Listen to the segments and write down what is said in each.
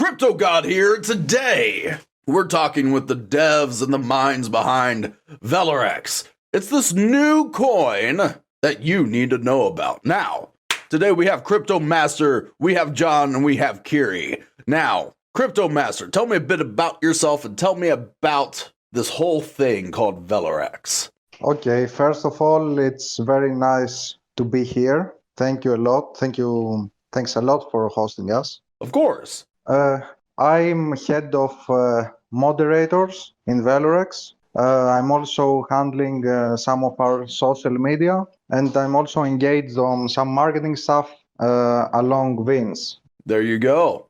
Crypto God here. Today, we're talking with the devs and the minds behind Velorex. It's this new coin that you need to know about. Now, today we have Crypto Master, we have John, and we have Kiri. Now, Crypto Master, tell me a bit about yourself and tell me about this whole thing called Velorex. Okay, first of all, it's very nice to be here. Thank you a lot. Thanks a lot for hosting us. Of course. I'm head of moderators in Velorex. I'm also handling some of our social media, and I'm also engaged on some marketing stuff along Vince. There you go.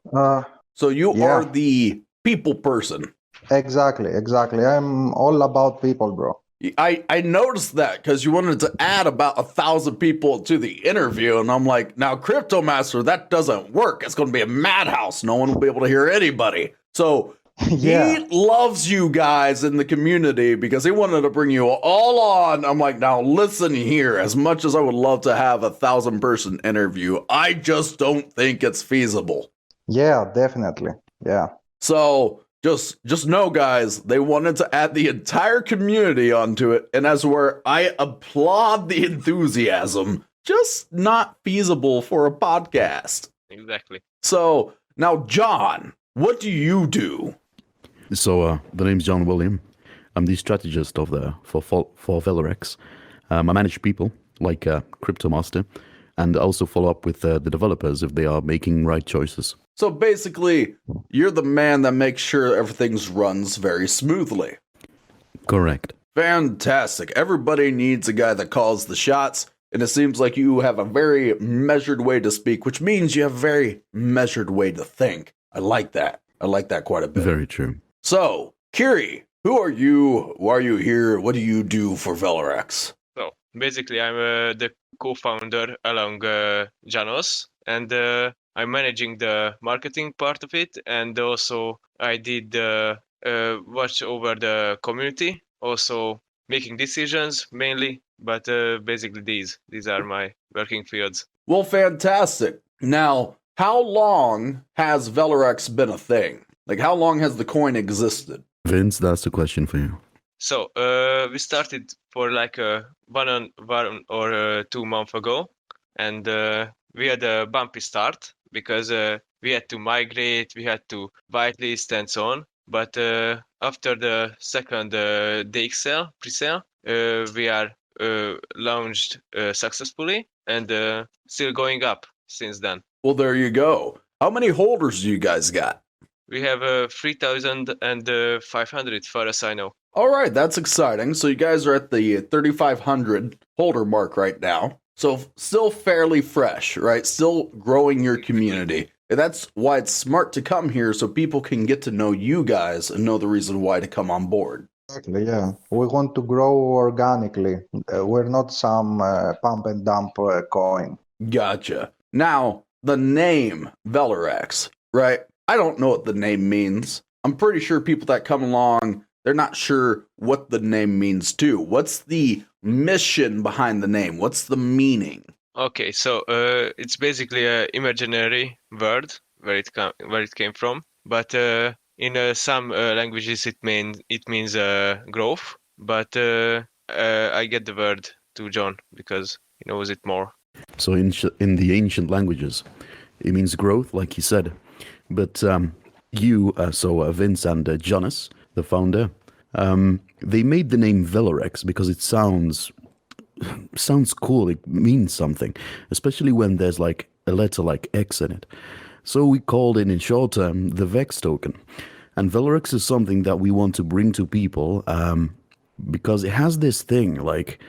So you are the people person. Exactly. I'm all about people, bro. I noticed that because you wanted to add about 1,000 people to the interview, and I'm like, now Crypto Master, that doesn't work. It's going to be a madhouse. No one will be able to hear anybody. So he loves you guys in the community because he wanted to bring you all on. I'm like, now listen here. As much as I would love to have a 1,000-person interview, I just don't think it's feasible. Yeah, definitely. Yeah. So just know, guys, they wanted to add the entire community onto it, and as where I applaud the enthusiasm, just not feasible for a podcast. Exactly. So now, John, what do you do? So the name's John William. I'm the strategist for Velorex. I manage people like Crypto Master, and also follow up with the developers if they are making right choices. So basically, you're the man that makes sure everything runs very smoothly. Correct. Fantastic. Everybody needs a guy that calls the shots, and it seems like you have a very measured way to speak, which means you have a very measured way to think. I like that. I like that quite a bit. Very true. So, Kiri, who are you? Why are you here? What do you do for Velorex? So, basically, I'm the co-founder along Janos, and I'm managing the marketing part of it, and also I did watch over the community, also making decisions mainly, but basically these are my working fields. Well, fantastic. Now, how long has Velorex been a thing? Like, how long has the coin existed? Vince, that's the question for you. So, we started for like 1 or 2 months ago, and we had a bumpy start because we had to migrate, we had to whitelist and so on. But after the second day pre-sale, we are launched successfully and still going up since then. Well, there you go. How many holders do you guys got? We have 3,500 as far as I know. All right, that's exciting. So you guys are at the 3,500 holder mark right now. So still fairly fresh, right? Still growing your community. And that's why it's smart to come here so people can get to know you guys and know the reason why to come on board. Exactly, yeah. We want to grow organically. We're not some pump and dump coin. Gotcha. Now, the name Velorex, right? I don't know what the name means. I'm pretty sure people that come along, they're not sure what the name means too. What's the mission behind the name? What's the meaning? Okay, so it's basically an imaginary word where it came from, but in some languages it means growth. But I get the word to John because he knows it more. So in the ancient languages, it means growth, like he said. But Vince and Jonas, the founder, they made the name Velorex because it sounds cool. It means something, especially when there's like a letter like X in it. So we called it in short term the VEX token. And Velorex is something that we want to bring to people because it has this thing. Like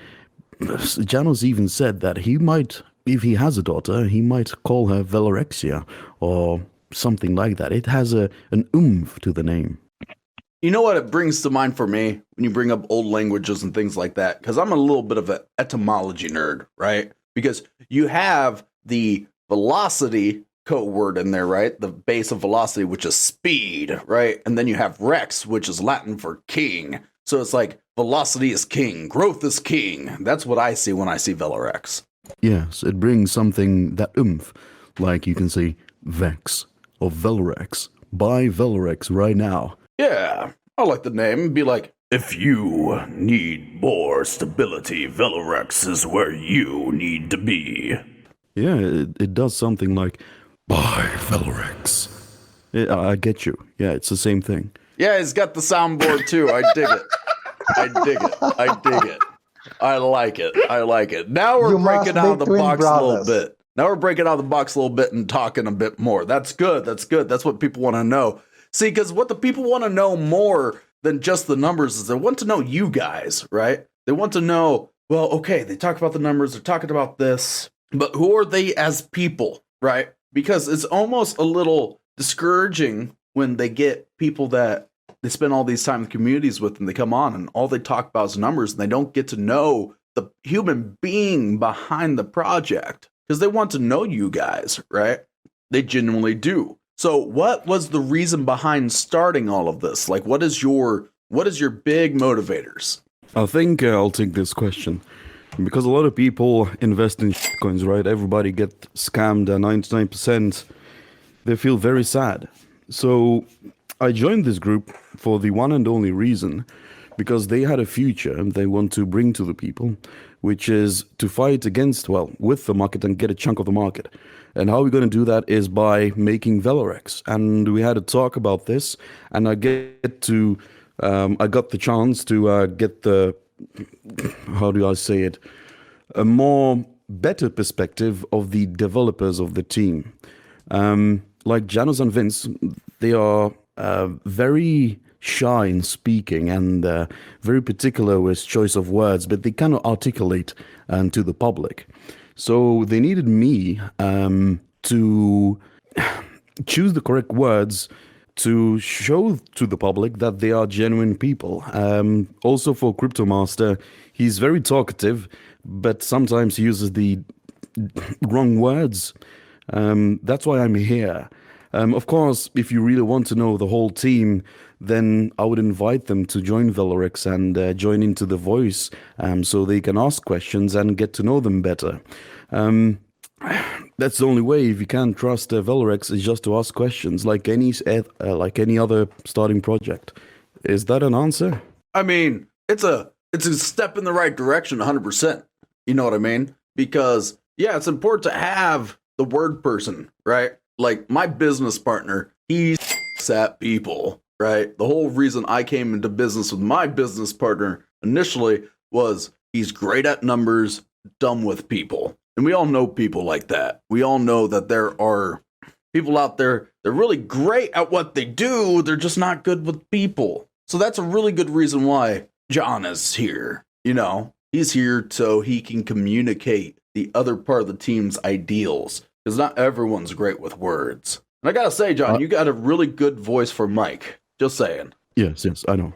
Janos even said that he might, if he has a daughter, he might call her Velorexia or something like that. It has an oomph to the name. You know what it brings to mind for me when you bring up old languages and things like that? Because I'm a little bit of an etymology nerd, right? Because you have the velocity code word in there, right? The base of velocity, which is speed, right? And then you have Rex, which is Latin for king. So it's like velocity is king, growth is king. That's what I see when I see Velorex. Yes, it brings something that oomph, like you can say Vex or Velorex, buy Velorex right now. Yeah, I like the name. It'd be like, if you need more stability, Velorex is where you need to be. Yeah, it does something like, buy Velorex. I get you. Yeah, it's the same thing. Yeah, he's got the soundboard too. I dig it. I dig it. I dig it. I like it. I like it. Now we're You must breaking out of be the twin box a little brothers. bit. Now we're breaking out of the box a little bit and talking a bit more. That's good. That's good. That's what people want to know. See, because what the people want to know more than just the numbers is they want to know you guys, right? They want to know, well, okay, they talk about the numbers, they're talking about this, but who are they as people, right? Because it's almost a little discouraging when they get people that they spend all these time in communities with and they come on and all they talk about is numbers and they don't get to know the human being behind the project because they want to know you guys, right? They genuinely do. So what was the reason behind starting all of this? Like, what is your big motivators? I think I'll take this question. Because a lot of people invest in coins, right? Everybody get scammed 99%. They feel very sad. So I joined this group for the one and only reason because they had a future and they want to bring to the people, which is to fight against, well, with the market and get a chunk of the market. And how we're going to do that is by making Velorex. And we had a talk about this, and I got the chance to get the, how do I say it, a more better perspective of the developers of the team. Like Janos and Vince, they are very shy in speaking and very particular with choice of words, but they cannot articulate to the public. So they needed me to choose the correct words to show to the public that they are genuine people. Also for Crypto Master, he's very talkative, but sometimes he uses the wrong words. That's why I'm here. Of course, if you really want to know the whole team, then I would invite them to join Velorex and join into the voice so they can ask questions and get to know them better. That's the only way. If you can't trust Velorex, is just to ask questions like any other starting project. Is that an answer? I mean, it's a step in the right direction, 100%. You know what I mean? Because yeah, it's important to have the word person, right? Like my business partner, he's at people, right? The whole reason I came into business with my business partner initially was he's great at numbers, dumb with people. And we all know people like that. We all know that there are people out there, they're really great at what they do, they're just not good with people. So that's a really good reason why John is here. You know, he's here so he can communicate the other part of the team's ideals. Because not everyone's great with words. And I gotta say, John, you got a really good voice for Mike. Just saying. Yes, I know.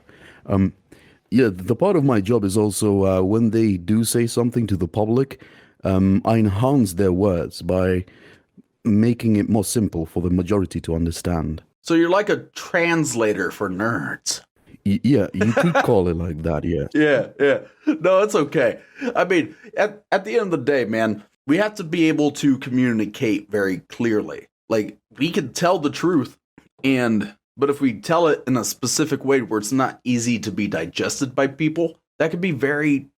Yeah, the part of my job is also when they do say something to the public, I enhance their words by making it more simple for the majority to understand. So you're like a translator for nerds. Yeah, you could call it like that, yeah. Yeah. No, it's okay. I mean, at the end of the day, man, we have to be able to communicate very clearly. Like, we can tell the truth, but if we tell it in a specific way where it's not easy to be digested by people, that could be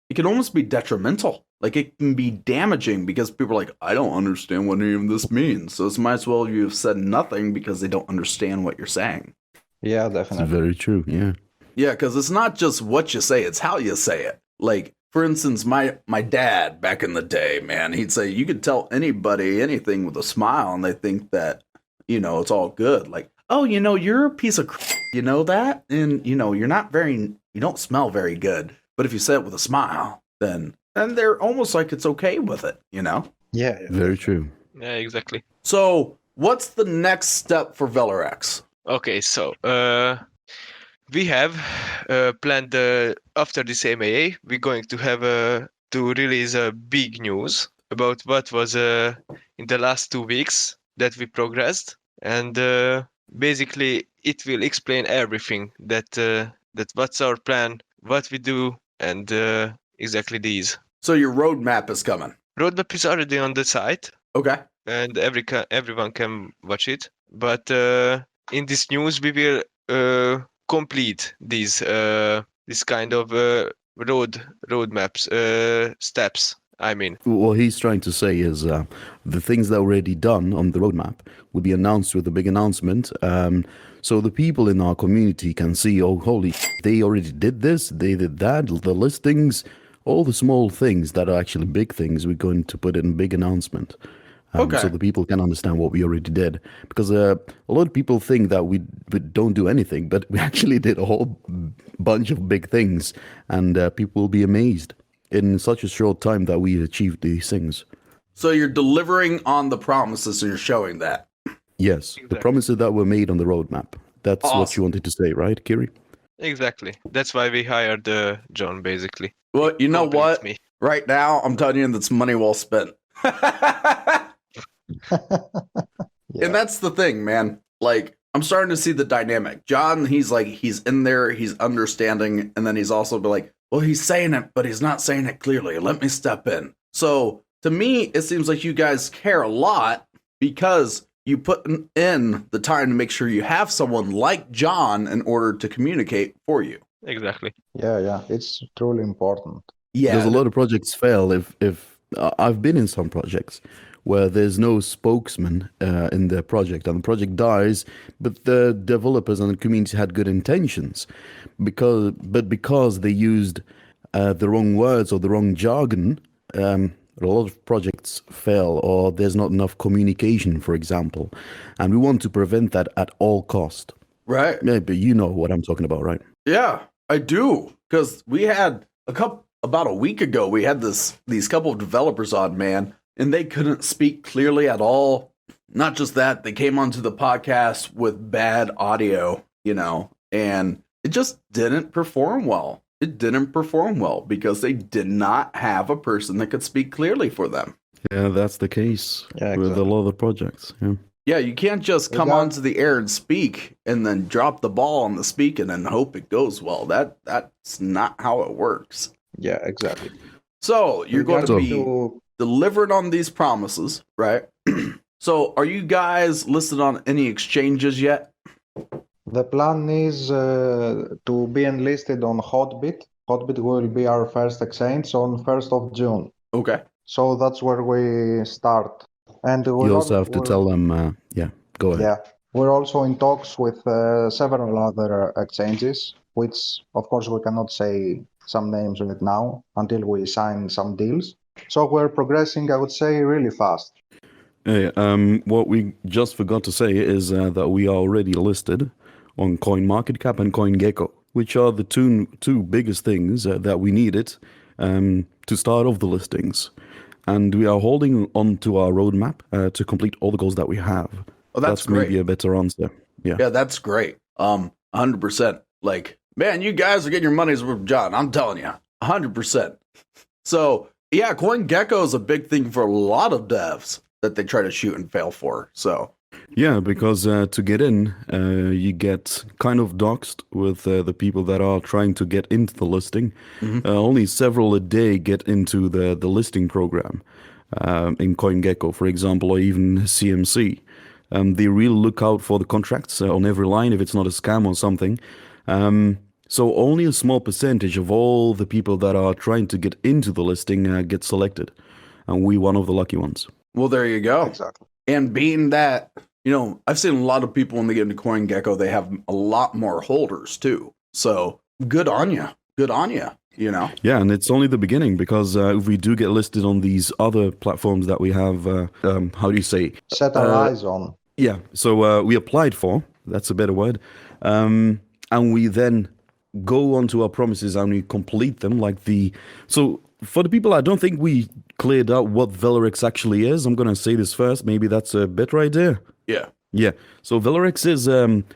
it can almost be detrimental. Like, it can be damaging because people are like, I don't understand what any of this means. So it's might as well you have said nothing because they don't understand what you're saying. Yeah, It's definitely. very true, yeah. Yeah, because it's not just what you say, it's how you say it. Like, for instance, my dad back in the day, man, he'd say you could tell anybody anything with a smile and they think that, it's all good. Like, oh, you're a piece of you know that? And, you don't smell very good. But if you say it with a smile, then they're almost like it's okay with it, Yeah. Very true. Yeah, exactly. So what's the next step for Velorex? Okay, so we have planned after this MAA, we're going to have to release a big news about what was in the last 2 weeks that we progressed, and basically it will explain everything that what's our plan, what we do, and exactly these. So your roadmap is coming. Roadmap is already on the site, Okay. and everyone can watch it. But in this news we will complete these this kind of roadmaps steps. I mean, What he's trying to say is the things that are already done on the roadmap will be announced with a big announcement. So the people in our community can see, oh, holy, they already did this, they did that, the listings, all the small things that are actually big things, we're going to put in a big announcement. Okay. So the people can understand what we already did. Because a lot of people think that we don't do anything, but we actually did a whole bunch of big things, and people will be amazed in such a short time that we achieved these things. So you're delivering on the promises and you're showing that. Yes, the promises that were made on the roadmap. That's what Awesome. you wanted to say, right, Kiri? exactly. That's why we hired John, basically. Well, you know Compliments what? me. Right now, I'm telling you, that's money well spent. Yeah. And that's the thing, man. Like, I'm starting to see the dynamic. John, he's in there, he's understanding, and then he's also be like, well, he's saying it, but he's not saying it clearly. Let me step in. So to me, it seems like you guys care a lot because you put in the time to make sure you have someone like John in order to communicate for you. Exactly. Yeah, it's truly important. Yeah. There's a lot of projects fail if I've been in some projects where there's no spokesman in the project and the project dies, but the developers and the community had good intentions because they used the wrong words or the wrong jargon, a lot of projects fail, or there's not enough communication, for example, and we want to prevent that at all cost. Right. Yeah, but you know what I'm talking about, right? Yeah, I do. Because we had about a week ago, we had these couple of developers on, man, and they couldn't speak clearly at all. Not just that, they came onto the podcast with bad audio, and it just didn't perform well. It didn't perform well because they did not have a person that could speak clearly for them. Yeah, that's the case Yeah, with a exactly. lot of the projects. Yeah. Yeah, you can't just come Yeah. onto the air and speak and then drop the ball on the speak and then hope it goes well. That's not how it works. Yeah, exactly. So you're going to Regarding be to- delivered on these promises, right? So are you guys listed on any exchanges yet? The plan is to be enlisted on Hotbit. Hotbit will be our first exchange on 1st of June. Okay. So that's where we start. And You also have to tell them, go ahead. Yeah, we're also in talks with several other exchanges, which of course we cannot say some names right now until we sign some deals. So we're progressing, I would say, really fast. Hey, what we just forgot to say is that we are already listed on CoinMarketCap and CoinGecko, which are the two biggest things that we needed to start off the listings. And we are holding on to our roadmap to complete all the goals that we have. Oh, that's great. Maybe a better answer. Yeah. Yeah, that's great. 100%. Like, man, you guys are getting your money's worth, John. I'm telling you, 100%. So, yeah, CoinGecko is a big thing for a lot of devs that they try to shoot and fail for. So, Yeah, because to get in, you get kind of doxed with the people that are trying to get into the listing. Only several a day get into the listing program in CoinGecko, for example, or even CMC. They really look out for the contracts on every line if it's not a scam or something. So only a small percentage of all the people that are trying to get into the listing get selected. And we one of the lucky ones. well, there you go. Exactly. And being that, I've seen a lot of people when they get into CoinGecko, they have a lot more holders too. So good on you. Good on you, Yeah, and it's only the beginning because if we do get listed on these other platforms that we have, how do you say? Set our eyes on. Yeah, so we applied for, that's a better word, and we then go on to our promises and we complete them so for the people, I don't think we cleared out what Valorex actually is. I'm going to say this first, maybe that's a better idea. Yeah. Yeah, so Velorex is,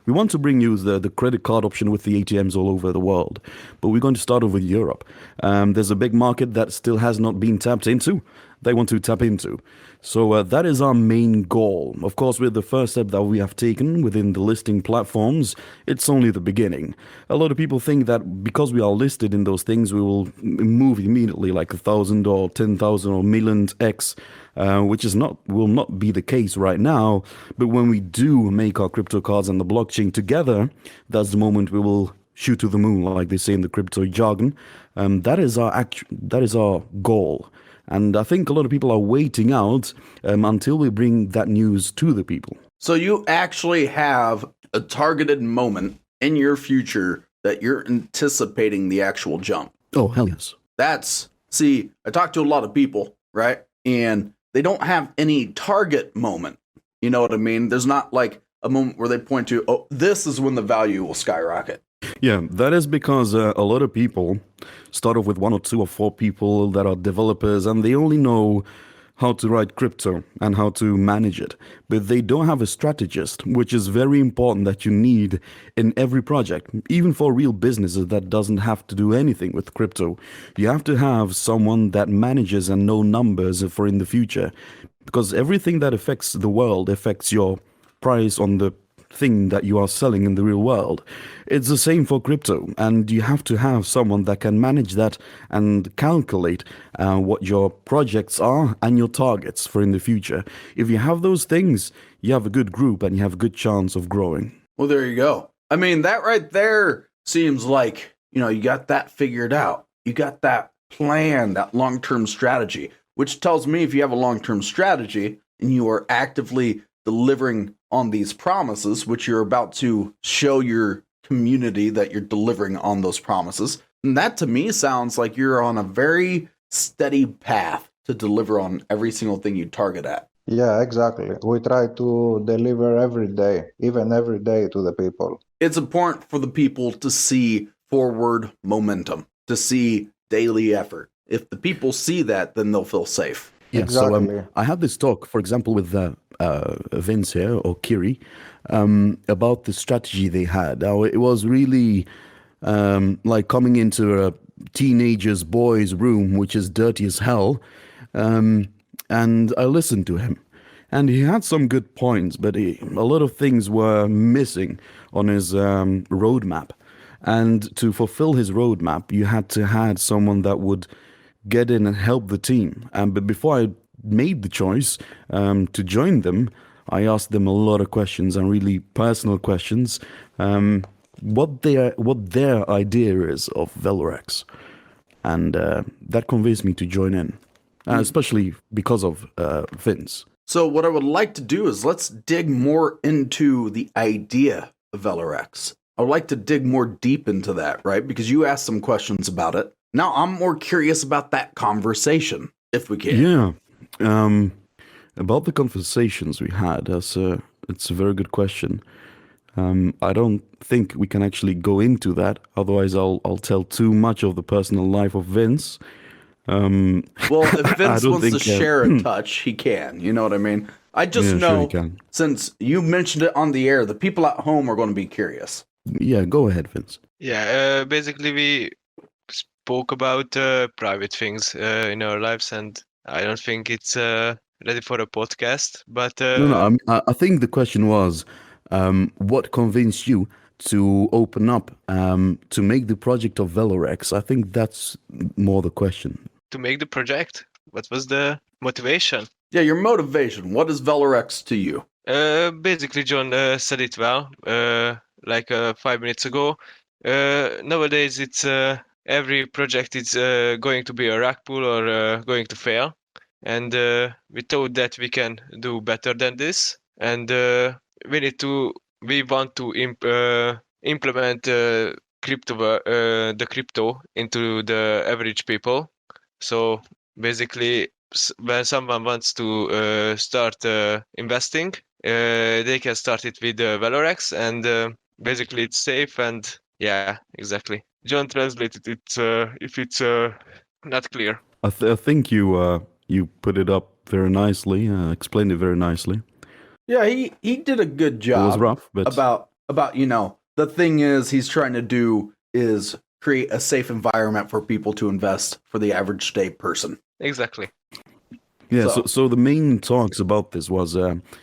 we want to bring you the credit card option with the ATMs all over the world, but we're going to start off with Europe. There's a big market that still has not been tapped into, they want to tap into. So that is our main goal. Of course, with the first step that we have taken within the listing platforms, it's only the beginning. A lot of people think that because we are listed in those things, we will move immediately like 1,000 or 10,000 or millions X, which will not be the case right now. But when we do make our crypto cards and the blockchain together, that's the moment we will shoot to the moon, like they say in the crypto jargon. That is our goal. And I think a lot of people are waiting out until we bring that news to the people. So you actually have a targeted moment in your future that you're anticipating the actual jump. Oh, hell yes. See, I talk to a lot of people, right? And they don't have any target moment. You know what I mean? There's not like a moment where they point to, oh, this is when the value will skyrocket. Yeah, that is because a lot of people start off with 1 or 2 or 4 people that are developers, and they only know how to write crypto and how to manage it. But they don't have a strategist, which is very important that you need in every project. Even for real businesses that doesn't have to do anything with crypto. You have to have someone that manages and know numbers for in the future. Because everything that affects the world affects your price on the thing that you are selling in the real world. It's the same for crypto, and you have to have someone that can manage that and calculate what your projects are and your targets for in the future. If you have those things, you have a good group and you have a good chance of growing. Well, there you go. I mean, that right there seems like, you got that figured out. You got that plan, that long-term strategy, which tells me if you have a long-term strategy and you are actively delivering on these promises, which you're about to show your community that you're delivering on those promises. And that to me sounds like you're on a very steady path to deliver on every single thing you target at. Yeah, exactly. We try to deliver every day, even every day to the people. It's important for the people to see forward momentum, to see daily effort. If the people see that, then they'll feel safe. Yeah, Exactly. so I had this talk, for example, with Vince here, or Kiri, about the strategy they had. Now, it was really like coming into a teenager's boy's room, which is dirty as hell, and I listened to him. And he had some good points, but a lot of things were missing on his roadmap. And to fulfill his roadmap, you had to have someone that would get in and help the team. But before I made the choice to join them, I asked them a lot of questions and really personal questions. What their idea is of Velorex, and that convinced me to join in, especially because of Vince. So what I would like to do is let's dig more into the idea of Velorex. I would like to dig more deep into that, right? Because you asked some questions about it. Now I'm more curious about that conversation, if we can. Yeah, about the conversations we had, it's a very good question. I don't think we can actually go into that, otherwise I'll tell too much of the personal life of Vince. Well, if Vince don't wants to think, share a touch, he can. You know what I mean? I just Yeah, sure know, he can. since you mentioned it on the air, the people at home are going to be curious. Yeah, go ahead, Vince. Yeah, basically we spoke about private things in our lives, and I don't think it's ready for a podcast. But No, I think the question was, what convinced you to open up to make the project of Velorex? I think that's more the question. to make the project, what was the motivation? Yeah, your motivation. What is Velorex to you? Basically, John said it well, like 5 minutes ago. Nowadays, it's every project is going to be a rug pull or going to fail, and we thought that we can do better than this, and we want to implement the crypto into the average people. So basically, when someone wants to start investing, they can start it with Valorex, and basically it's safe, and yeah, exactly. John translated it if it's not clear. I think you put it up very nicely, explained it very nicely. Yeah, he did a good It was job rough, but about the thing is he's trying to do is create a safe environment for people to invest for the average day person. Exactly. Yeah, so the main talks about this was,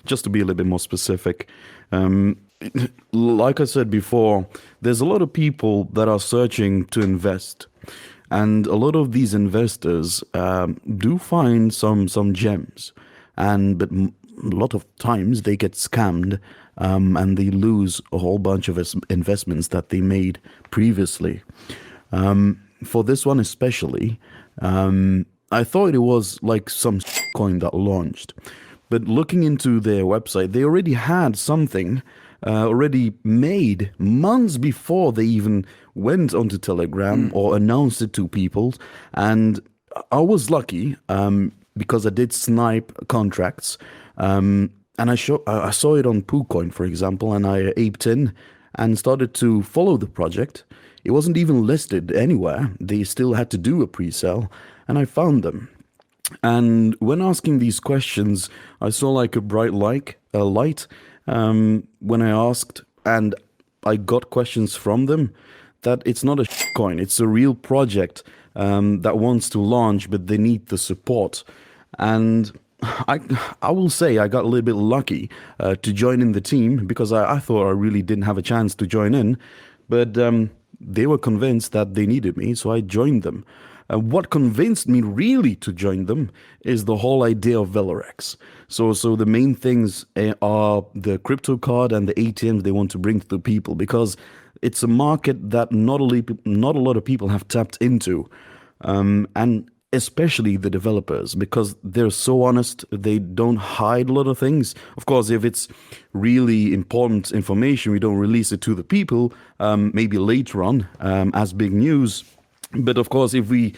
just to be a little bit more specific, um, like I said before, there's a lot of people that are searching to invest. And a lot of these investors do find some gems, but a lot of times they get scammed, and they lose a whole bunch of investments that they made previously. For this one especially, I thought it was like some coin that launched. But looking into their website, they already had something already made months before they even went onto Telegram or announced it to people. And I was lucky because I did snipe contracts. And I saw it on PooCoin, for example, and I aped in and started to follow the project. It wasn't even listed anywhere. They still had to do a pre-sale, and I found them. And when asking these questions, I saw like a bright light when I asked, and I got questions from them that it's not a coin, it's a real project that wants to launch, but they need the support. And I will say I got a little bit lucky to join in the team, because I thought I really didn't have a chance to join in, but they were convinced that they needed me, so I joined them. What convinced me really to join them is the whole idea of Velorex. So the main things are the crypto card and the ATMs they want to bring to the people, because it's a market that not a lot of people have tapped into, and especially the developers, because they're so honest. They don't hide a lot of things. Of course, if it's really important information, we don't release it to the people, maybe later on as big news. But of course, if we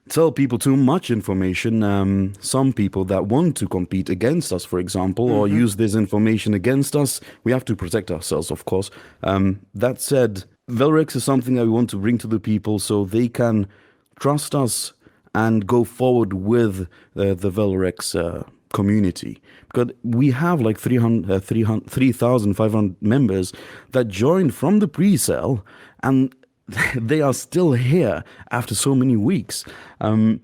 tell people too much information, some people that want to compete against us, for example, or use this information against us, we have to protect ourselves, of course. That said, Valorex is something that we want to bring to the people so they can trust us and go forward with the Valorex community. Because we have like 3,500 members that joined from the pre-sale, and they are still here after so many weeks, and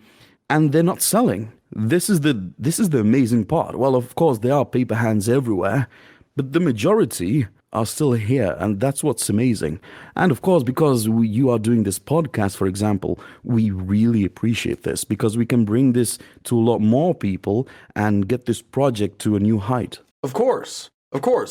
they're not selling. This is the amazing part. Well, of course, there are paper hands everywhere, but the majority are still here, and that's what's amazing. And of course, because you are doing this podcast, for example, we really appreciate this, because we can bring this to a lot more people and get this project to a new height. Of course.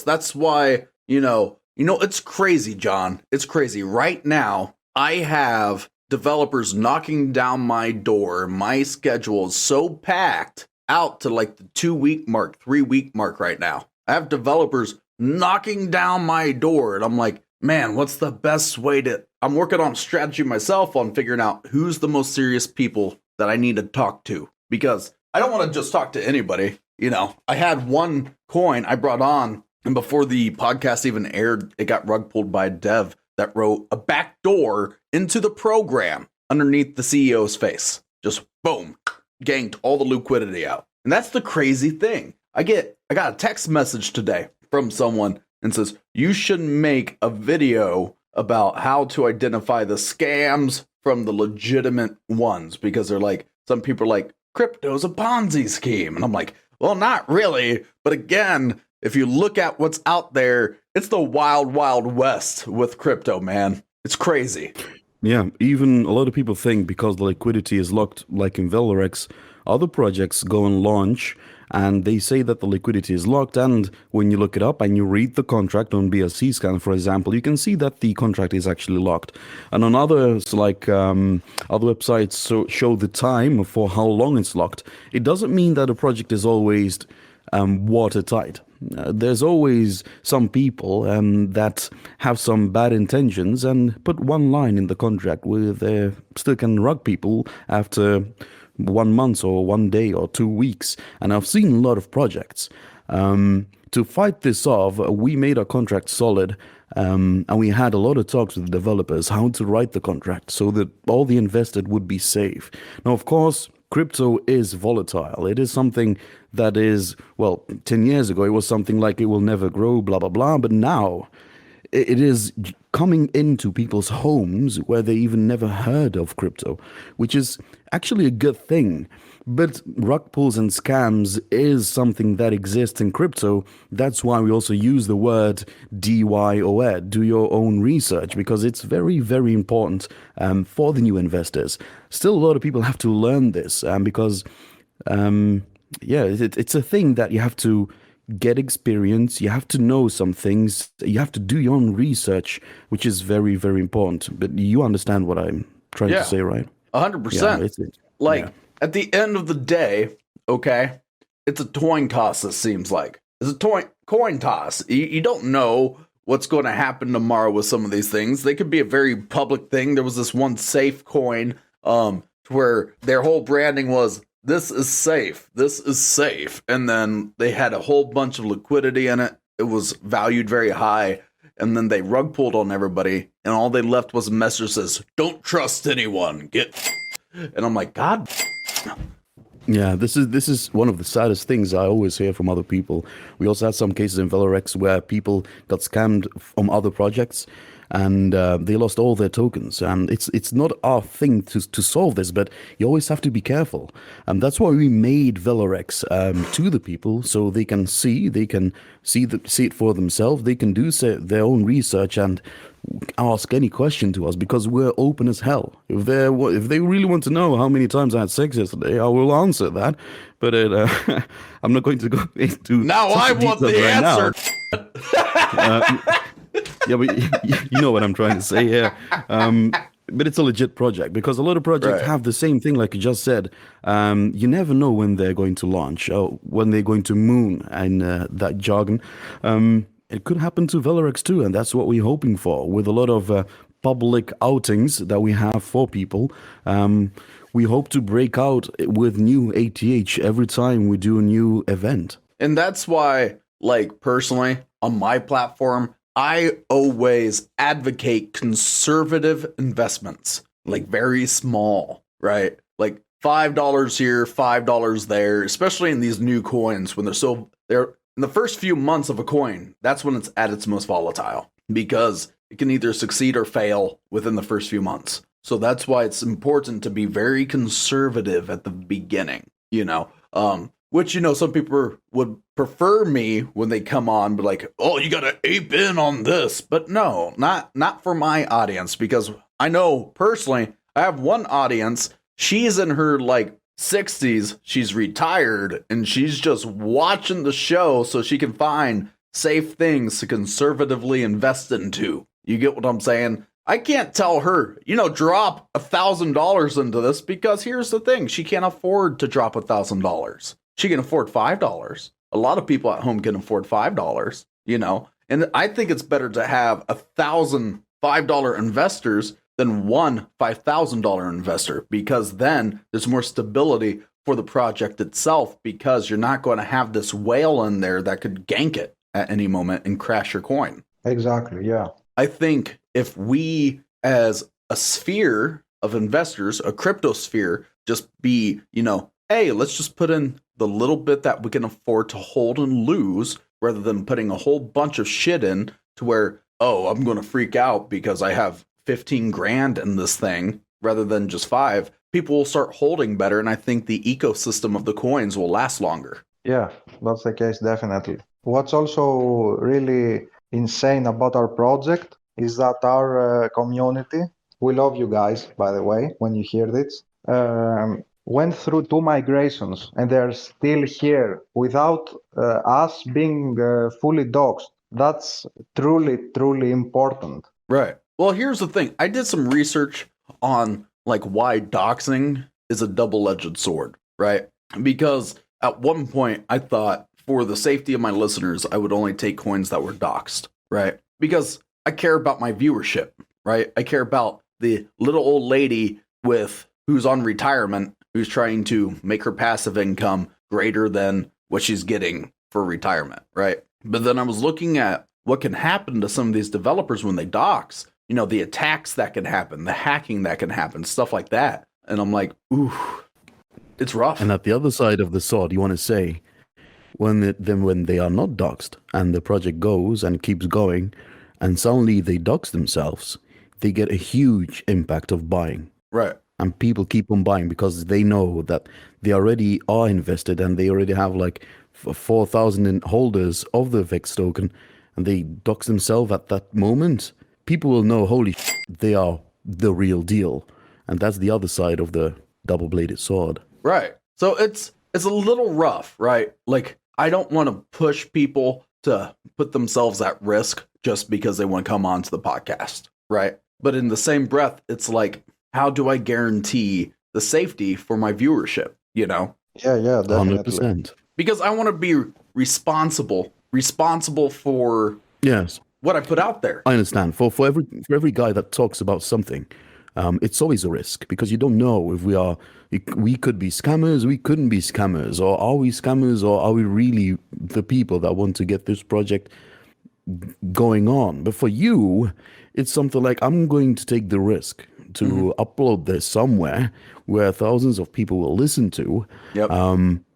That's why, it's crazy, John. It's crazy. Right now, I have developers knocking down my door. My schedule is so packed out to like the 2-week mark, 3-week mark right now. I have developers knocking down my door, and I'm like, man, what's the best way I'm working on strategy myself on figuring out who's the most serious people that I need to talk to, because I don't want to just talk to anybody. I had one coin I brought on, and before the podcast even aired, it got rug pulled by a dev that wrote a back door into the program underneath the CEO's face. Just boom, ganked all the liquidity out. And that's the crazy thing. I got a text message today from someone and says, you should make a video about how to identify the scams from the legitimate ones, because they're like, some people are like, crypto's a Ponzi scheme. And I'm like, well, not really. But again, if you look at what's out there, it's the wild, wild west with crypto, man. It's crazy. Yeah, even a lot of people think because the liquidity is locked, like in Velorex, other projects go and launch, and they say that the liquidity is locked, and when you look it up and you read the contract on BSC scan, for example, you can see that the contract is actually locked. And on others, like other websites show the time for how long it's locked. It doesn't mean that a project is always watertight. There's always some people that have some bad intentions and put one line in the contract where they still can rug people after 1 month or 1 day or 2 weeks. And I've seen a lot of projects. To fight this off, we made our contract solid, and we had a lot of talks with developers how to write the contract so that all the invested would be safe. Now, of course, crypto is volatile. It is something that is, 10 years ago, it was something like it will never grow, blah, blah, blah. But now it is coming into people's homes where they even never heard of crypto, which is actually a good thing, But rug pulls and scams is something that exists in crypto. That's why we also use the word DYOR, do your own research, because it's very, very important for the new investors. Still, a lot of people have to learn this because, it's a thing that you have to get experience, you have to know some things, you have to do your own research, which is very, very important. But you understand what I'm trying to say, right? 100%. At the end of the day, okay, it's a coin toss, it seems like. It's a coin toss. You don't know what's going to happen tomorrow with some of these things. They could be a very public thing. There was this one safe coin where their whole branding was, this is safe, this is safe. And then they had a whole bunch of liquidity in it. It was valued very high. And then they rug pulled on everybody. And all they left was a message that says, don't trust anyone. And I'm like, God. Yeah, this is one of the saddest things I always hear from other people. We also had some cases in Velorex where people got scammed from other projects and they lost all their tokens. And it's not our thing to solve this, but you always have to be careful. And that's why we made Velorex to the people, so they can see it for themselves. They can do their own research and ask any question to us, because we're open as hell. If they really want to know how many times I had sex yesterday, I will answer that. But I'm not going to go into now. I want the answer. Yeah, but you know what I'm trying to say here. But it's a legit project, because a lot of projects have the same thing, like you just said. You never know when they're going to launch or when they're going to moon, and that jargon. It could happen to Velorex too, and that's what we're hoping for. With a lot of public outings that we have for people, we hope to break out with new ATH every time we do a new event. And that's why, like, personally, on my platform, I always advocate conservative investments, like very small, right? Like $5 here, $5 there, especially in these new coins when they're in the first few months of a coin. That's when it's at its most volatile, because it can either succeed or fail within the first few months. So that's why it's important to be very conservative at the beginning, which, some people would prefer me when they come on, but like, oh, you got to ape in on this. But no, not for my audience, because I know personally, I have one audience. She's in her 60s. She's retired and she's just watching the show so she can find safe things to conservatively invest into. You get what I'm saying? I can't tell her, drop $1,000 into this, because here's the thing. She can't afford to drop $1,000. She can afford $5. A lot of people at home can afford $5, and I think it's better to have 1,000 $5 investors than one $5,000 investor, because then there's more stability for the project itself, because you're not going to have this whale in there that could gank it at any moment and crash your coin. Exactly, yeah. I think if we, as a sphere of investors, a crypto sphere, just be, hey, let's just put in the little bit that we can afford to hold and lose, rather than putting a whole bunch of shit in to where, oh, I'm going to freak out because I have 15 grand in this thing rather than just 5. People will start holding better, and I think the ecosystem of the coins will last longer. Yeah, that's the case, definitely. What's also really insane about our project is that our community, we love you guys, by the way, when you hear this, went through 2 migrations, and they're still here without us being fully doxxed. That's truly, truly important. Right. Well, here's the thing. I did some research on why doxing is a double-edged sword, right? Because at one point I thought, for the safety of my listeners, I would only take coins that were doxed, right? Because I care about my viewership, right? I care about the little old lady who's on retirement, who's trying to make her passive income greater than what she's getting for retirement, right? But then I was looking at what can happen to some of these developers when they dox, the attacks that can happen, the hacking that can happen, stuff like that. And I'm like, ooh, it's rough. And at the other side of the sword, you want to say, when they are not doxed and the project goes and keeps going, and suddenly they dox themselves, they get a huge impact of buying. Right. and people keep on buying because they know that they already are invested and they already have like 4,000 holders of the VEX token, and they dox themselves at that moment, people will know, holy they are the real deal. And that's the other side of the double-bladed sword. Right. So it's a little rough, right? Like, I don't want to push people to put themselves at risk just because they want to come onto the podcast, right? But in the same breath, it's like, how do I guarantee the safety for my viewership, you know? Yeah, definitely. 100%. Because I want to be responsible for Yes. what I put out there. I understand. For every guy that talks about something, it's always a risk because you don't know if we could be scammers, we couldn't be scammers, or are we scammers, or are we really the people that want to get this project going on? But for you, it's something like, I'm going to take the risk to upload this somewhere where thousands of people will listen to. Yep.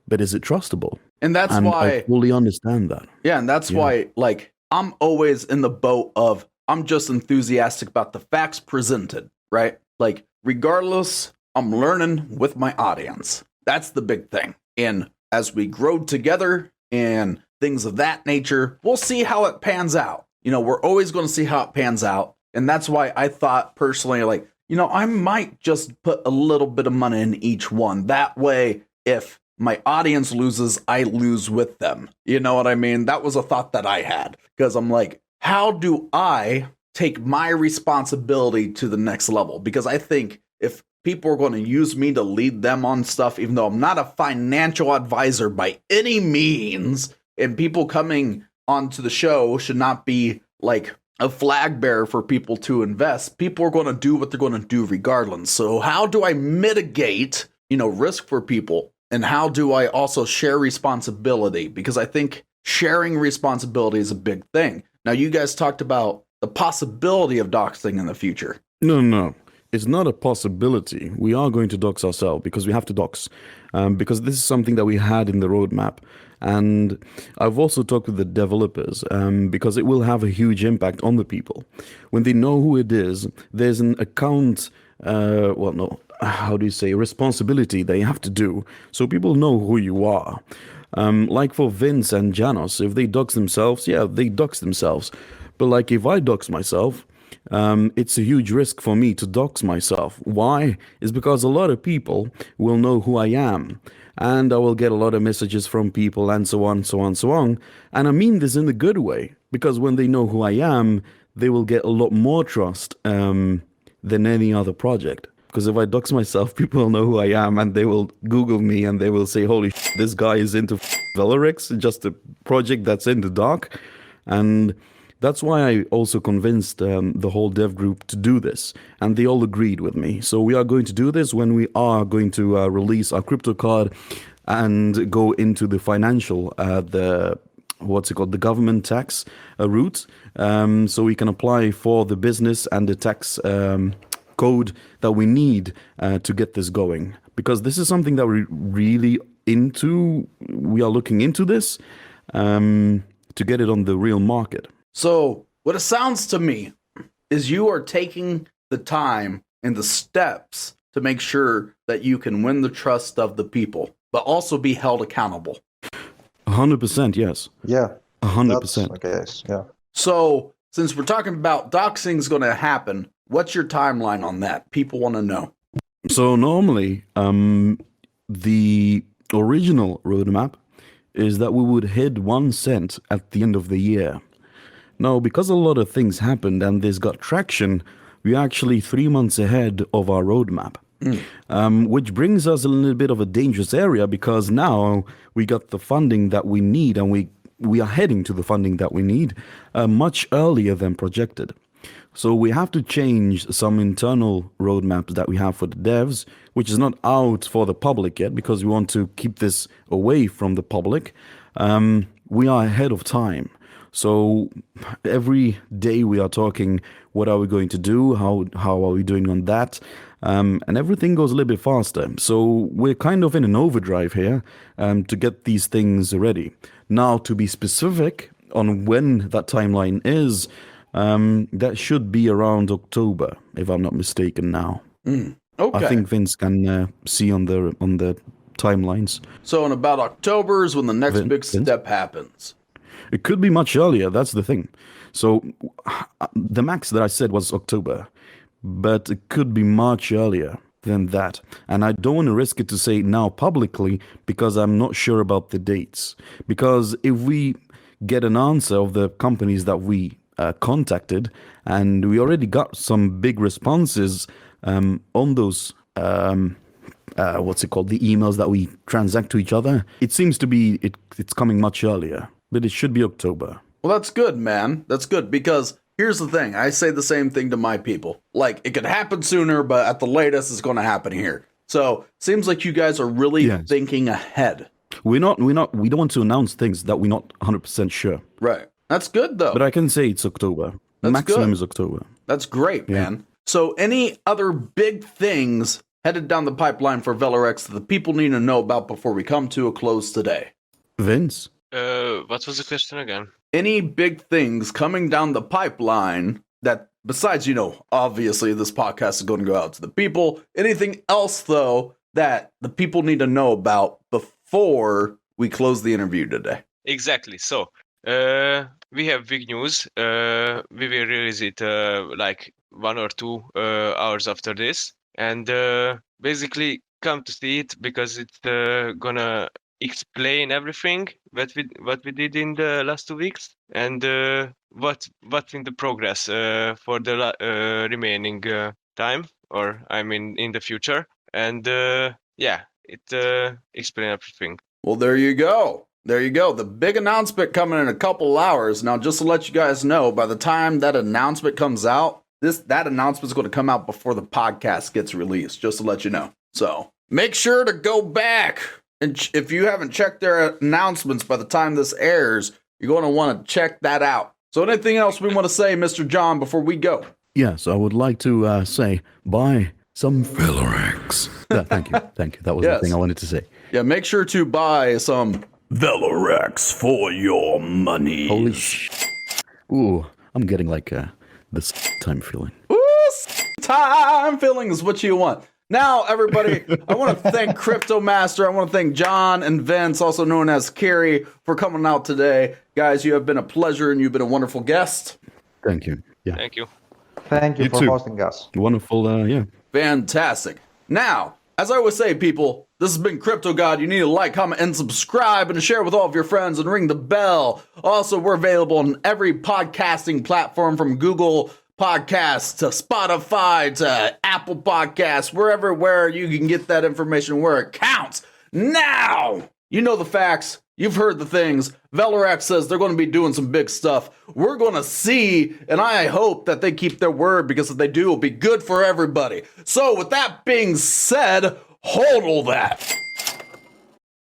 But is it trustable? And that's why I fully understand that. Yeah, and that's why, like, I'm always in the boat of, I'm just enthusiastic about the facts presented, right? Like, regardless, I'm learning with my audience. That's the big thing. And as we grow together and things of that nature, we'll see how it pans out. You know, we're always going to see how it pans out. And that's why I thought personally, like, you know, I might just put a little bit of money in each one. That way, if my audience loses, I lose with them. You know what I mean? That was a thought that I had, because I'm like, how do I take my responsibility to the next level? Because I think if people are going to use me to lead them on stuff, even though I'm not a financial advisor by any means, and people coming onto the show should not be like a flag bearer for people to invest. People are going to do what they're going to do regardless. So how do I mitigate, you know, risk for people? And how do I also share responsibility? Because I think sharing responsibility is a big thing. Now, you guys talked about the possibility of doxing in the future. No. It's not a possibility. We are going to dox ourselves because we have to dox. Because this is something that we had in the roadmap. And I've also talked with the developers because it will have a huge impact on the people. When they know who it is, there's an account, responsibility they have to do so people know who you are. Like for Vince and Janos, if they dox themselves, they dox themselves. But like if I dox myself, it's a huge risk for me to dox myself. Why? It's because a lot of people will know who I am. And I will get a lot of messages from people and so on. And I mean this in a good way, because when they know who I am, they will get a lot more trust than any other project. Because if I dox myself, people will know who I am and they will Google me and they will say, holy this guy is into Velorex, just a project that's in the dark. And that's why I also convinced the whole dev group to do this. And they all agreed with me. So we are going to do this when we are going to release our crypto card and go into the financial, the government tax route. So we can apply for the business and the tax code that we need to get this going. Because this is something that we're really into. We are looking into this to get it on the real market. So what it sounds to me is you are taking the time and the steps to make sure that you can win the trust of the people, but also be held accountable. 100%, yes. Yeah. 100%. That's the case, yeah. So since we're talking about doxing is going to happen, what's your timeline on that? People want to know. So normally, the original roadmap is that we would hit 1 cent at the end of the year. Now, because a lot of things happened and this got traction, we're actually 3 months ahead of our roadmap, which brings us a little bit of a dangerous area because now we got the funding that we need and we are heading to the funding that we need much earlier than projected. So we have to change some internal roadmaps that we have for the devs, which is not out for the public yet because we want to keep this away from the public. We are ahead of time. So every day we are talking, what are we going to do? How are we doing on that? And everything goes a little bit faster. So we're kind of in an overdrive here to get these things ready. Now, to be specific on when that timeline is, that should be around October, if I'm not mistaken now. Okay. I think Vince can see on the timelines. So in about October is when the next big Vince? step happens. It could be much earlier. That's the thing. So the max that I said was October, but it could be much earlier than that. And I don't want to risk it to say now publicly because I'm not sure about the dates. Because if we get an answer of the companies that we contacted, and we already got some big responses on those what's it called, the emails that we transact to each other, it seems to be it's coming much earlier, but it should be October. Well, that's good, man. That's good because here's the thing. I say the same thing to my people. Like, it could happen sooner, but at the latest, it's going to happen here. So, seems like you guys are really thinking ahead. We don't want to announce things that we're not 100% sure. Right. That's good, though. But I can say it's October. The maximum is October. That's great, man. So, any other big things headed down the pipeline for Velorex that the people need to know about before we come to a close today? Vince? What was the question again? Any big things coming down the pipeline that, besides, obviously this podcast is going to go out to the people. Anything else, though, that the people need to know about before we close the interview today? Exactly. So, we have big news. We will release it like 1 or 2 hours after this. And basically come to see it because it's gonna explain everything what we did in the last 2 weeks and what's in the progress for the remaining time, or I mean in the future. And it explain everything. Well, there you go. There you go. The big announcement coming in a couple hours. Now, just to let you guys know, by the time that announcement comes out, that announcement is going to come out before the podcast gets released, just to let you know. So make sure to go back. And if you haven't checked their announcements by the time this airs, you're going to want to check that out. So anything else we want to say, Mr. John, before we go? Yes, I would like to say buy some Velorex. Thank you. Thank you. That was the thing I wanted to say. Yeah, make sure to buy some Velorex for your money. Holy Ooh, I'm getting like this time feeling. Ooh, time feeling is what you want. Now, everybody, I want to thank Crypto Master. I want to thank John and Vince, also known as Carrie, for coming out today. Guys, you have been a pleasure and you've been a wonderful guest. Thank you. Yeah. Thank you. Thank you for too. hosting us. Wonderful, yeah. Fantastic. Now, as I always say, people, this has been Crypto God. You need to like, comment, and subscribe and share with all of your friends and ring the bell. Also, we're available on every podcasting platform from Google Podcasts to Spotify to Apple Podcasts, where you can get that information where it counts. Now, you know the facts. You've heard the things. Velorex says they're going to be doing some big stuff. We're going to see, and I hope that they keep their word, because if they do, it'll be good for everybody. So with that being said, hodl that.